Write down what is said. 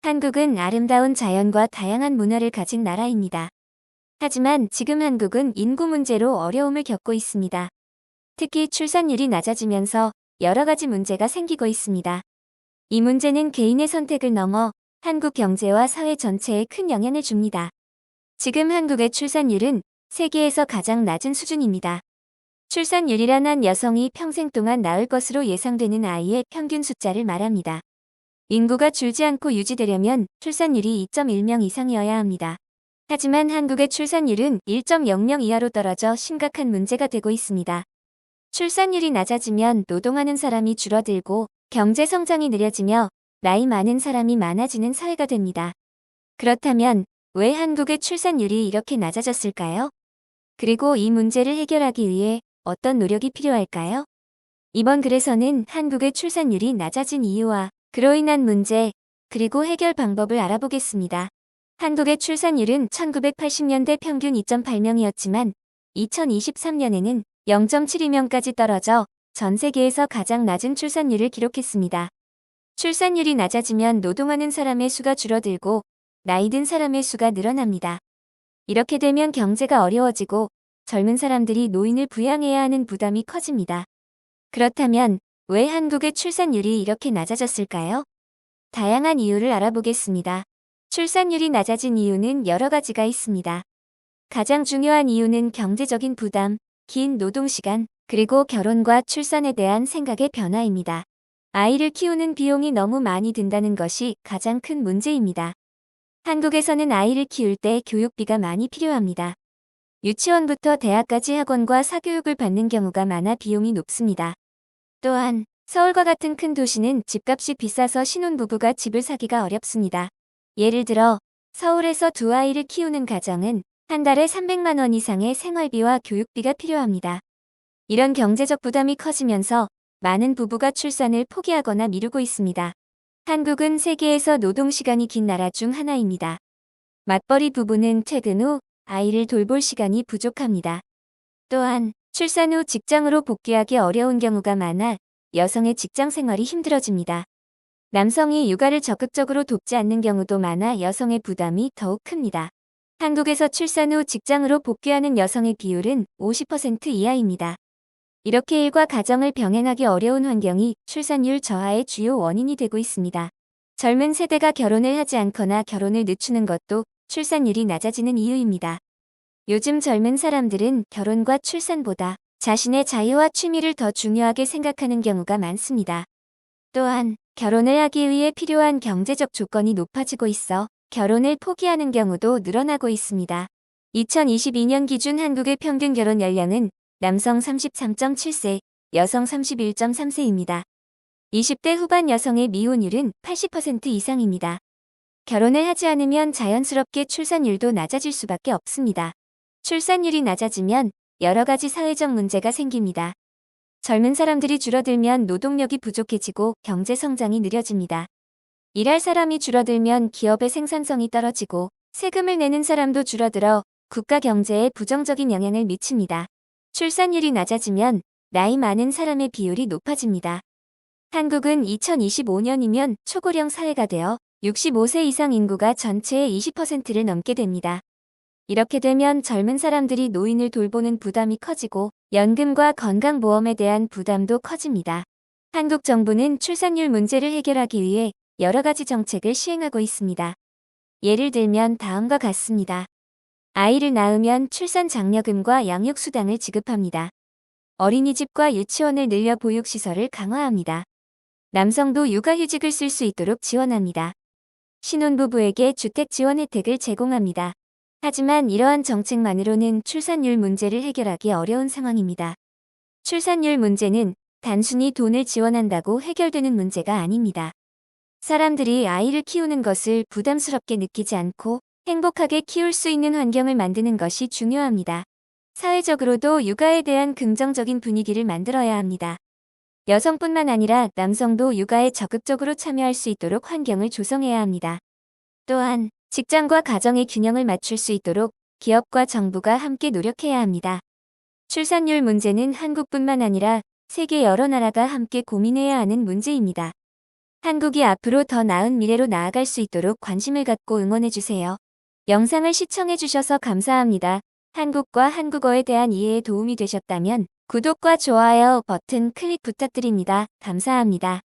한국은 아름다운 자연과 다양한 문화를 가진 나라입니다. 하지만 지금 한국은 인구 문제로 어려움을 겪고 있습니다. 특히 출산율이 낮아지면서 여러 가지 문제가 생기고 있습니다. 이 문제는 개인의 선택을 넘어 한국 경제와 사회 전체에 큰 영향을 줍니다. 지금 한국의 출산율은 세계에서 가장 낮은 수준입니다. 출산율이란 한 여성이 평생 동안 낳을 것으로 예상되는 아이의 평균 숫자를 말합니다. 인구가 줄지 않고 유지되려면 출산율이 2.1명 이상이어야 합니다. 하지만 한국의 출산율은 1.00 이하로 떨어져 심각한 문제가 되고 있습니다. 출산율이 낮아지면 노동하는 사람이 줄어들고 경제 성장이 느려지며 나이 많은 사람이 많아지는 사회가 됩니다. 그렇다면 왜 한국의 출산율이 이렇게 낮아졌을까요? 그리고 이 문제를 해결하기 위해 어떤 노력이 필요할까요? 이번 글에서는 한국의 출산율이 낮아진 이유와 그로 인한 문제, 그리고 해결 방법을 알아보겠습니다. 한국의 출산율은 1980년대 평균 2.8명이었지만 2023년에는 0.72명까지 떨어져 전 세계에서 가장 낮은 출산율을 기록했습니다. 출산율이 낮아지면 노동하는 사람의 수가 줄어들고 나이 든 사람의 수가 늘어납니다. 이렇게 되면 경제가 어려워지고 젊은 사람들이 노인을 부양해야 하는 부담이 커집니다. 그렇다면 왜 한국의 출산율이 이렇게 낮아졌을까요? 다양한 이유를 알아보겠습니다. 출산율이 낮아진 이유는 여러 가지가 있습니다. 가장 중요한 이유는 경제적인 부담, 긴 노동시간, 그리고 결혼과 출산에 대한 생각의 변화입니다. 아이를 키우는 비용이 너무 많이 든다는 것이 가장 큰 문제입니다. 한국에서는 아이를 키울 때 교육비가 많이 필요합니다. 유치원부터 대학까지 학원과 사교육을 받는 경우가 많아 비용이 높습니다. 또한 서울과 같은 큰 도시는 집값이 비싸서 신혼부부가 집을 사기가 어렵습니다. 예를 들어 서울에서 두 아이를 키우는 가정은 한 달에 300만 원 이상의 생활비와 교육비가 필요합니다. 이런 경제적 부담이 커지면서 많은 부부가 출산을 포기하거나 미루고 있습니다. 한국은 세계에서 노동시간이 긴 나라 중 하나입니다. 맞벌이 부부는 퇴근 후 아이를 돌볼 시간이 부족합니다. 또한 출산 후 직장으로 복귀하기 어려운 경우가 많아 여성의 직장 생활이 힘들어집니다. 남성이 육아를 적극적으로 돕지 않는 경우도 많아 여성의 부담이 더욱 큽니다. 한국에서 출산 후 직장으로 복귀하는 여성의 비율은 50% 이하입니다. 이렇게 일과 가정을 병행하기 어려운 환경이 출산율 저하의 주요 원인이 되고 있습니다. 젊은 세대가 결혼을 하지 않거나 결혼을 늦추는 것도 출산율이 낮아지는 이유입니다. 요즘 젊은 사람들은 결혼과 출산보다 자신의 자유와 취미를 더 중요하게 생각하는 경우가 많습니다. 또한 결혼을 하기 위해 필요한 경제적 조건이 높아지고 있어 결혼을 포기하는 경우도 늘어나고 있습니다. 2022년 기준 한국의 평균 결혼 연령은 남성 33.7세, 여성 31.3세입니다. 20대 후반 여성의 미혼율은 80% 이상입니다. 결혼을 하지 않으면 자연스럽게 출산율도 낮아질 수밖에 없습니다. 출산율이 낮아지면 여러 가지 사회적 문제가 생깁니다. 젊은 사람들이 줄어들면 노동력이 부족해지고 경제 성장이 느려집니다. 일할 사람이 줄어들면 기업의 생산성이 떨어지고 세금을 내는 사람도 줄어들어 국가 경제에 부정적인 영향을 미칩니다. 출산율이 낮아지면 나이 많은 사람의 비율이 높아집니다. 한국은 2025년이면 초고령 사회가 되어 65세 이상 인구가 전체의 20%를 넘게 됩니다. 이렇게 되면 젊은 사람들이 노인을 돌보는 부담이 커지고 연금과 건강보험에 대한 부담도 커집니다. 한국 정부는 출산율 문제를 해결하기 위해 여러 가지 정책을 시행하고 있습니다. 예를 들면 다음과 같습니다. 아이를 낳으면 출산 장려금과 양육수당을 지급합니다. 어린이집과 유치원을 늘려 보육시설을 강화합니다. 남성도 육아휴직을 쓸 수 있도록 지원합니다. 신혼부부에게 주택 지원 혜택을 제공합니다. 하지만 이러한 정책만으로는 출산율 문제를 해결하기 어려운 상황입니다. 출산율 문제는 단순히 돈을 지원한다고 해결되는 문제가 아닙니다. 사람들이 아이를 키우는 것을 부담스럽게 느끼지 않고 행복하게 키울 수 있는 환경을 만드는 것이 중요합니다. 사회적으로도 육아에 대한 긍정적인 분위기를 만들어야 합니다. 여성뿐만 아니라 남성도 육아에 적극적으로 참여할 수 있도록 환경을 조성해야 합니다. 또한 직장과 가정의 균형을 맞출 수 있도록 기업과 정부가 함께 노력해야 합니다. 출산율 문제는 한국뿐만 아니라 세계 여러 나라가 함께 고민해야 하는 문제입니다. 한국이 앞으로 더 나은 미래로 나아갈 수 있도록 관심을 갖고 응원해주세요. 영상을 시청해주셔서 감사합니다. 한국과 한국어에 대한 이해에 도움이 되셨다면 구독과 좋아요 버튼 클릭 부탁드립니다. 감사합니다.